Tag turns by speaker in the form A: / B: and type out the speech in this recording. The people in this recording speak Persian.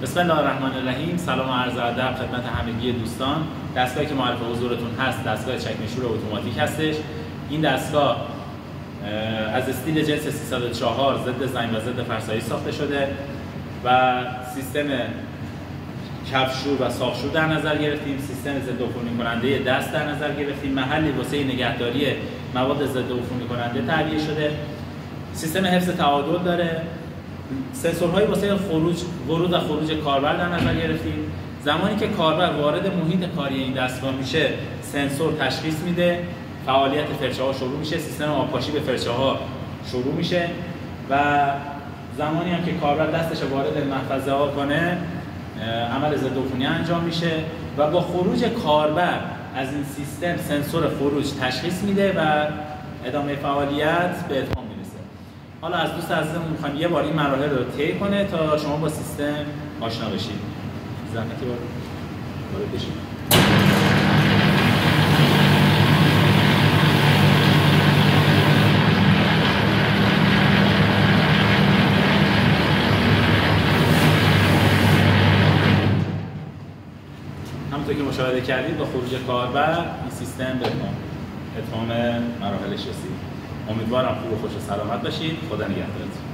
A: بسم الله الرحمن الرحیم. سلام و عرض ادب خدمت همگی دوستان. دستگاهی که معرف حضورتون هست دستگاه چکمه‌شور اتوماتیک هستش. این دستگاه از استیل جنس 304 ضد زنگ و ضد فرسایی ساخته شده و سیستم کفشور و ساقشور در نظر گرفتیم، سیستم ضد عفونی کننده دست در نظر گرفتیم، محلی واسه نگهداری مواد ضد عفونی کننده تعبیه شده، سیستم حفظ تعادل داره، سنسورهای واسه ورود و خروج کاربر در نظر گرفتیم. زمانی که کاربر وارد محیط کاری این دستگاه میشه، سنسور تشخیص میده، فعالیت فرچه ها شروع میشه، سیستم آبپاشی به فرچه ها شروع میشه و زمانی هم که کاربر دستش وارد محفظه ها کنه، عمل ضد عفونی انجام میشه و با خروج کاربر از این سیستم سنسور خروج تشخیص میده و ادامه فعالیت به اتمام میرسه. حالا از دوست عزیزمون میخوایم یه بار این مراحل رو طی کنه تا شما با سیستم آشنا بشید. زحمتی وارد بشید. همونطور که مشاهده کردید با خروج کاربر این سیستم به اتمام مراحلش رسید. امیدوارم خوب و خوش و سلامت باشید. خدا نگهدارتون.